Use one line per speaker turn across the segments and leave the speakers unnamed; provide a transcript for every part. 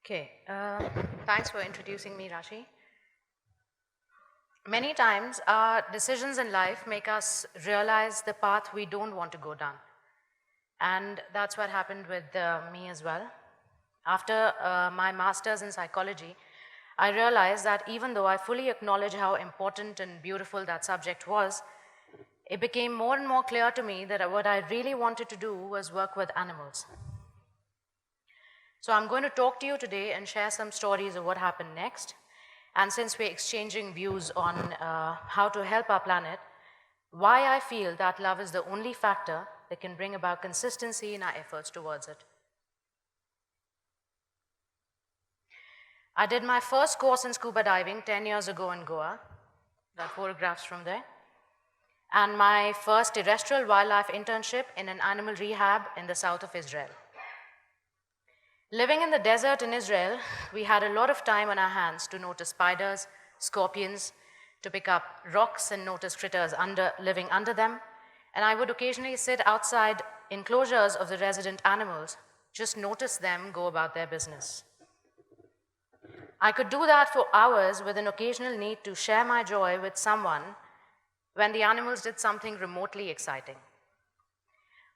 Okay, thanks for introducing me, Rashi. Many times, our decisions in life make us realize the path we don't want to go down. And that's what happened with me as well. After my master's in psychology, I realized that even though I fully acknowledge how important and beautiful that subject was, it became more and more clear to me that what I really wanted to do was work with animals. So I'm going to talk to you today and share some stories of what happened next. And since we're exchanging views on how to help our planet, why I feel that love is the only factor that can bring about consistency in our efforts towards it. I did my first course in scuba diving 10 years ago in Goa. There are photographs from there. And my first terrestrial wildlife internship in an animal rehab in the south of Israel. Living in the desert in Israel, we had a lot of time on our hands to notice spiders, scorpions, to pick up rocks and notice critters living under them. And I would occasionally sit outside enclosures of the resident animals, just notice them go about their business. I could do that for hours with an occasional need to share my joy with someone when the animals did something remotely exciting.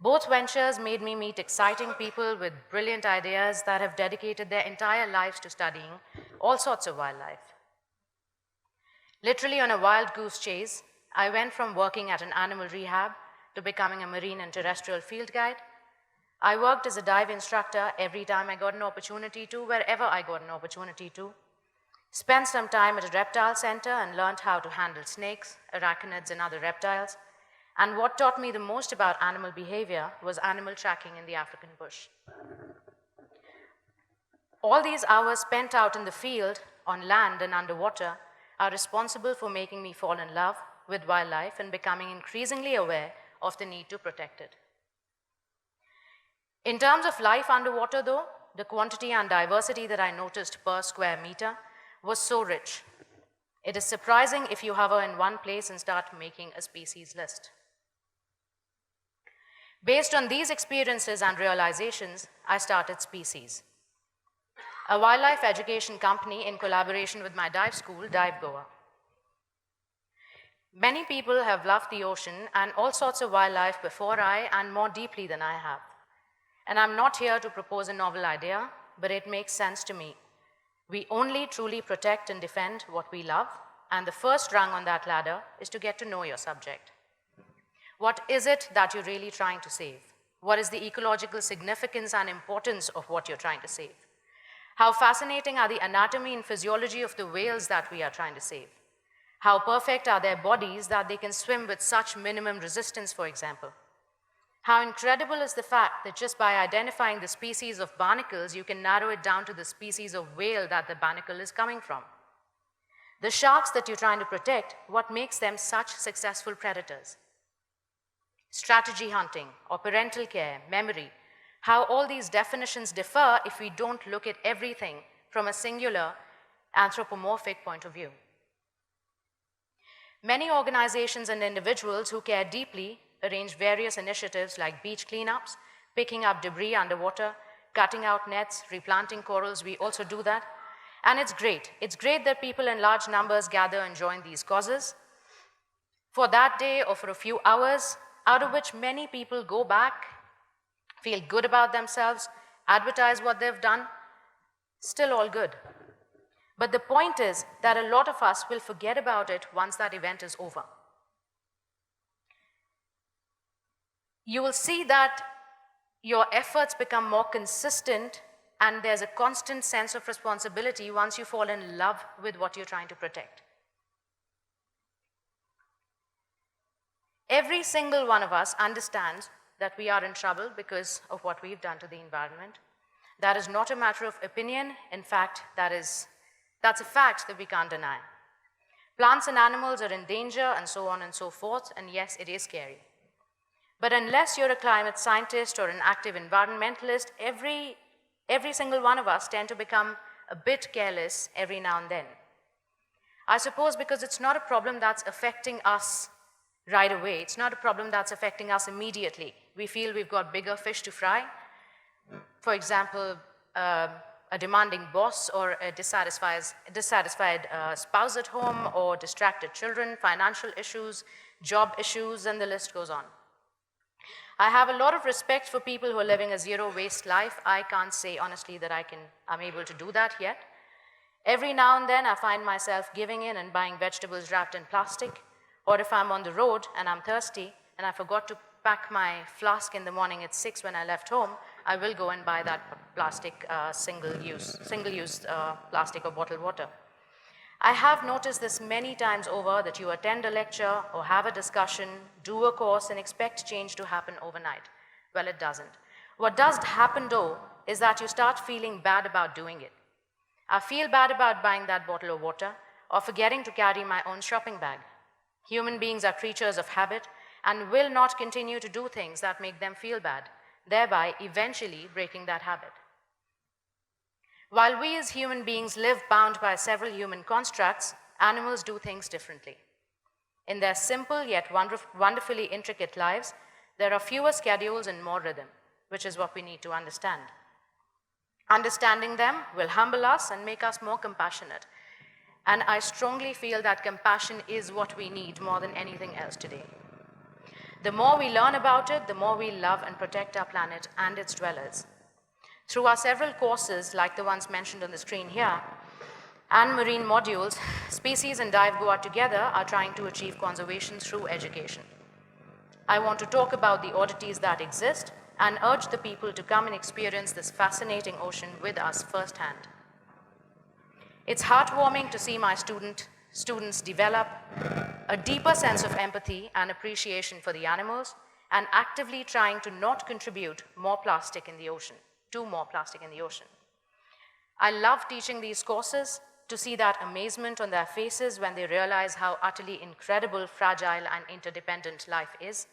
Both ventures made me meet exciting people with brilliant ideas that have dedicated their entire lives to studying all sorts of wildlife. Literally on a wild goose chase, I went from working at an animal rehab to becoming a marine and terrestrial field guide. I worked as a dive instructor every time I got an opportunity to, wherever I got an opportunity to. Spent some time at a reptile center and learned how to handle snakes, arachnids, and other reptiles. And what taught me the most about animal behavior was animal tracking in the African bush. All these hours spent out in the field, on land and underwater, are responsible for making me fall in love with wildlife and becoming increasingly aware of the need to protect it. In terms of life underwater, though, the quantity and diversity that I noticed per square meter was so rich. It is surprising if you hover in one place and start making a species list. Based on these experiences and realizations, I started Species, a wildlife education company in collaboration with my dive school, Dive Goa. Many people have loved the ocean and all sorts of wildlife before I and more deeply than I have. And I'm not here to propose a novel idea, but it makes sense to me. We only truly protect and defend what we love, and the first rung on that ladder is to get to know your subject. What is it that you're really trying to save? What is the ecological significance and importance of what you're trying to save? How fascinating are the anatomy and physiology of the whales that we are trying to save? How perfect are their bodies that they can swim with such minimum resistance, for example? How incredible is the fact that just by identifying the species of barnacles, you can narrow it down to the species of whale that the barnacle is coming from? The sharks that you're trying to protect, what makes them such successful predators? Strategy hunting, or parental care, memory, how all these definitions differ if we don't look at everything from a singular anthropomorphic point of view. Many organizations and individuals who care deeply arrange various initiatives like beach cleanups, picking up debris underwater, cutting out nets, replanting corals. We also do that. And it's great. It's great that people in large numbers gather and join these causes. For that day or for a few hours, out of which many people go back, feel good about themselves, advertise what they've done, still all good. But the point is that a lot of us will forget about it once that event is over. You will see that your efforts become more consistent and there's a constant sense of responsibility once you fall in love with what you're trying to protect. Every single one of us understands that we are in trouble because of what we've done to the environment. That is not a matter of opinion. In fact, that's a fact that we can't deny. Plants and animals are in danger and so on and so forth, and yes, it is scary. But unless you're a climate scientist or an active environmentalist, every single one of us tend to become a bit careless every now and then. I suppose because it's not a problem that's affecting us right away. It's not a problem that's affecting us immediately. We feel we've got bigger fish to fry. For example, a demanding boss or a dissatisfied spouse at home, or distracted children, financial issues, job issues, and the list goes on. I have a lot of respect for people who are living a zero waste life. I can't say honestly that I'm able to do that yet. Every now and then I find myself giving in and buying vegetables wrapped in plastic, or if I'm on the road and I'm thirsty and I forgot to pack my flask in the morning at 6 when I left home, I will go and buy that plastic single-use plastic or bottled water. I have noticed this many times over, that you attend a lecture or have a discussion, do a course, and expect change to happen overnight. Well, it doesn't. What does happen though is that you start feeling bad about doing it. I feel bad about buying that bottle of water or forgetting to carry my own shopping bag. Human beings are creatures of habit and will not continue to do things that make them feel bad, thereby eventually breaking that habit. While we as human beings live bound by several human constructs, animals do things differently. In their simple yet wonderfully intricate lives, there are fewer schedules and more rhythm, which is what we need to understand. Understanding them will humble us and make us more compassionate. And I strongly feel that compassion is what we need more than anything else today. The more we learn about it, the more we love and protect our planet and its dwellers. Through our several courses, like the ones mentioned on the screen here, and marine modules, Species and Dive Go Out Together are trying to achieve conservation through education. I want to talk about the oddities that exist and urge the people to come and experience this fascinating ocean with us firsthand. It's heartwarming to see my students develop a deeper sense of empathy and appreciation for the animals, and actively trying to not contribute more plastic in the ocean, to more plastic in the ocean. I love teaching these courses, to see that amazement on their faces when they realize how utterly incredible, fragile, and interdependent life is.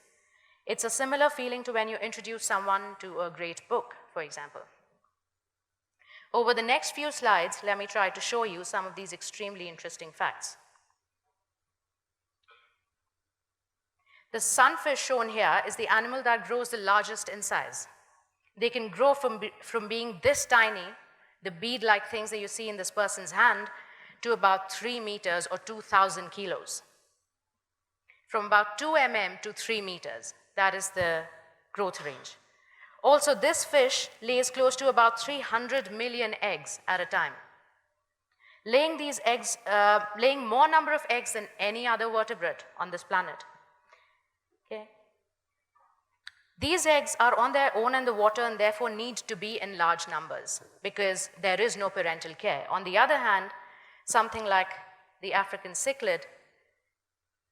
It's a similar feeling to when you introduce someone to a great book, for example. Over the next few slides, let me try to show you some of these extremely interesting facts. The sunfish shown here is the animal that grows the largest in size. They can grow from being this tiny, the bead-like things that you see in this person's hand, to about 3 meters or 2,000 kilos. From about 2 mm to 3 meters. That is the growth range. Also, this fish lays close to about 300 million eggs at a time, laying more number of eggs than any other vertebrate on this planet. Okay. These eggs are on their own in the water and therefore need to be in large numbers because there is no parental care. On the other hand, something like the African cichlid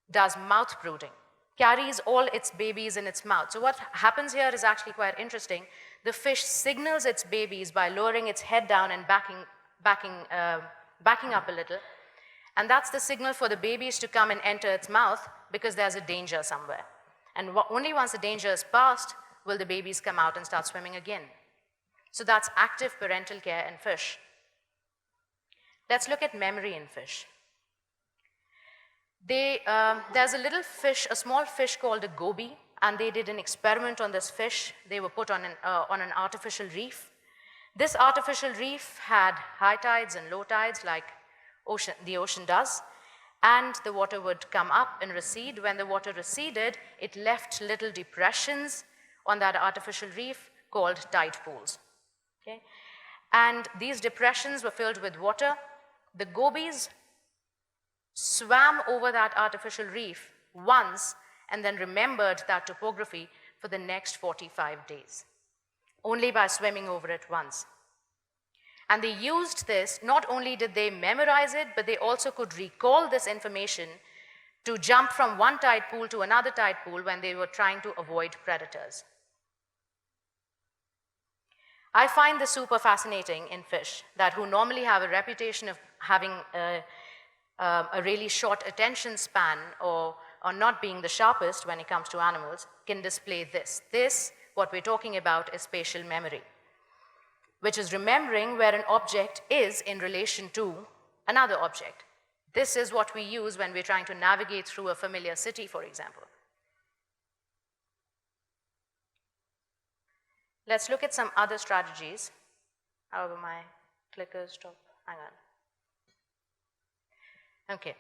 does mouth brooding, carries all its babies in its mouth. So what happens here is actually quite interesting. The fish signals its babies by lowering its head down and backing up a little. And that's the signal for the babies to come and enter its mouth because there's a danger somewhere. And only once the danger is past will the babies come out and start swimming again. So that's active parental care in fish. Let's look at memory in fish. There's a little fish, a small fish called a goby, and they did an experiment on this fish. They were put on an artificial reef. This artificial reef had high tides and low tides like the ocean does, and the water would come up and recede. When the water receded, it left little depressions on that artificial reef called tide pools. Okay? And these depressions were filled with water. The gobies swam over that artificial reef once and then remembered that topography for the next 45 days, only by swimming over it once. And they used this, not only did they memorize it, but they also could recall this information to jump from one tide pool to another tide pool when they were trying to avoid predators. I find this super fascinating in fish, that who normally have a reputation of having a really short attention span or not being the sharpest when it comes to animals, can display this. This, what we're talking about, is spatial memory, which is remembering where an object is in relation to another object. This is what we use when we're trying to navigate through a familiar city, for example. Let's look at some other strategies. However, my clicker stop, hang on. Okay.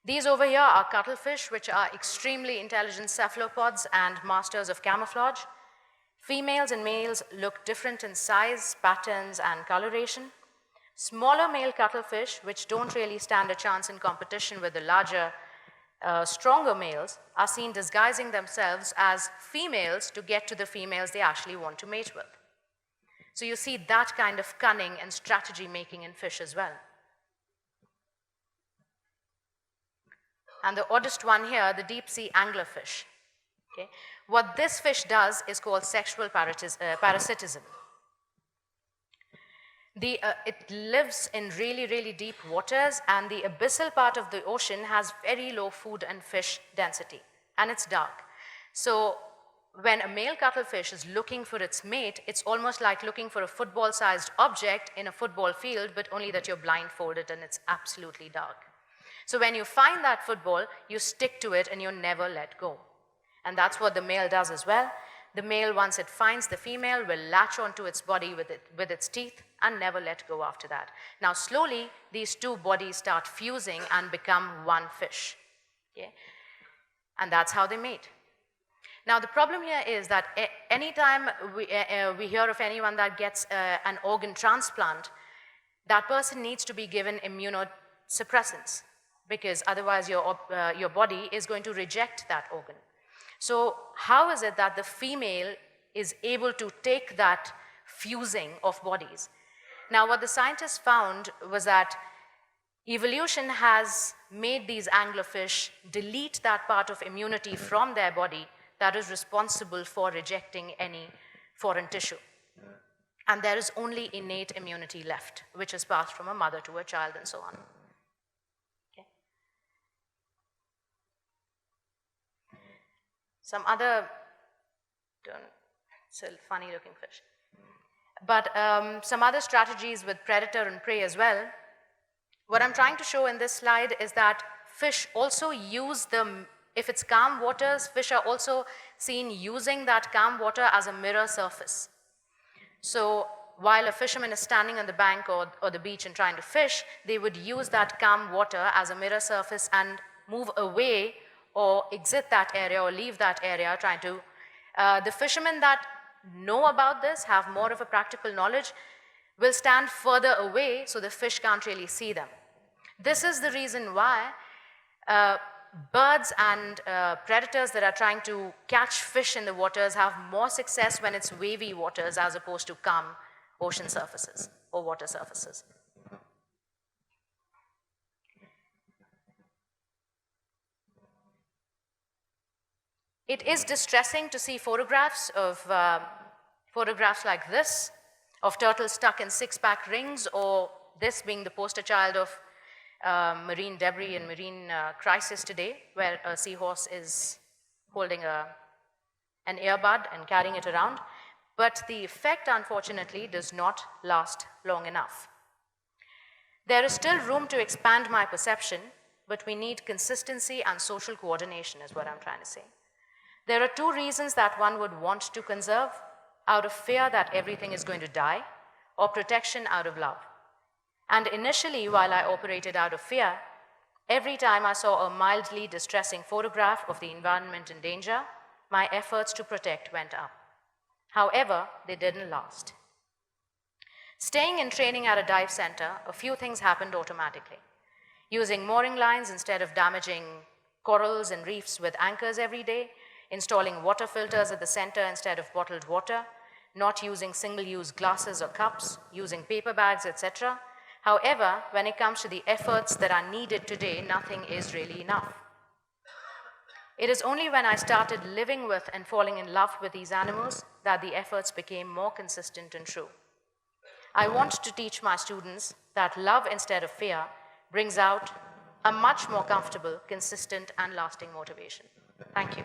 These over here are cuttlefish, which are extremely intelligent cephalopods and masters of camouflage. Females and males look different in size, patterns, and coloration. Smaller male cuttlefish, which don't really stand a chance in competition with the larger, stronger males, are seen disguising themselves as females to get to the females they actually want to mate with. So you see that kind of cunning and strategy making in fish as well. And the oddest one here, the deep sea anglerfish. Okay. What this fish does is called sexual parasitism. It lives in really, really deep waters, and the abyssal part of the ocean has very low food and fish density, and it's dark. So when a male cuttlefish is looking for its mate, it's almost like looking for a football-sized object in a football field, but only that you're blindfolded and it's absolutely dark. So when you find that football, you stick to it and you never let go. And that's what the male does as well. The male, once it finds the female, will latch onto its body with its teeth and never let go after that. Now slowly, these two bodies start fusing and become one fish. Okay? And that's how they mate. Now the problem here is that anytime we hear of anyone that gets an organ transplant, that person needs to be given immunosuppressants, because otherwise your body is going to reject that organ. So how is it that the female is able to take that fusing of bodies? Now what the scientists found was that evolution has made these anglerfish delete that part of immunity from their body that is responsible for rejecting any foreign tissue. And there is only innate immunity left, which is passed from a mother to a child and so on. Some other, it's a funny looking fish. But some other strategies with predator and prey as well. What I'm trying to show in this slide is that fish also use if it's calm waters, fish are also seen using that calm water as a mirror surface. So while a fisherman is standing on the bank or the beach and trying to fish, they would use that calm water as a mirror surface and move away or exit that area or leave that area trying to, the fishermen that know about this, have more of a practical knowledge, will stand further away so the fish can't really see them. This is the reason why birds and predators that are trying to catch fish in the waters have more success when it's wavy waters as opposed to calm ocean surfaces or water surfaces. It is distressing to see photographs like this, of turtles stuck in six-pack rings, or this being the poster child of marine debris and marine crisis today, where a seahorse is holding an earbud and carrying it around. But the effect, unfortunately, does not last long enough. There is still room to expand my perception, but we need consistency and social coordination, is what I'm trying to say. There are two reasons that one would want to conserve: out of fear that everything is going to die, or protection out of love. And initially, while I operated out of fear, every time I saw a mildly distressing photograph of the environment in danger, my efforts to protect went up. However, they didn't last. Staying in training at a dive center, a few things happened automatically. Using mooring lines instead of damaging corals and reefs with anchors every day, installing water filters at the center instead of bottled water, not using single-use glasses or cups, using paper bags, etc. However, when it comes to the efforts that are needed today, nothing is really enough. It is only when I started living with and falling in love with these animals that the efforts became more consistent and true. I want to teach my students that love instead of fear brings out a much more comfortable, consistent, and lasting motivation. Thank you.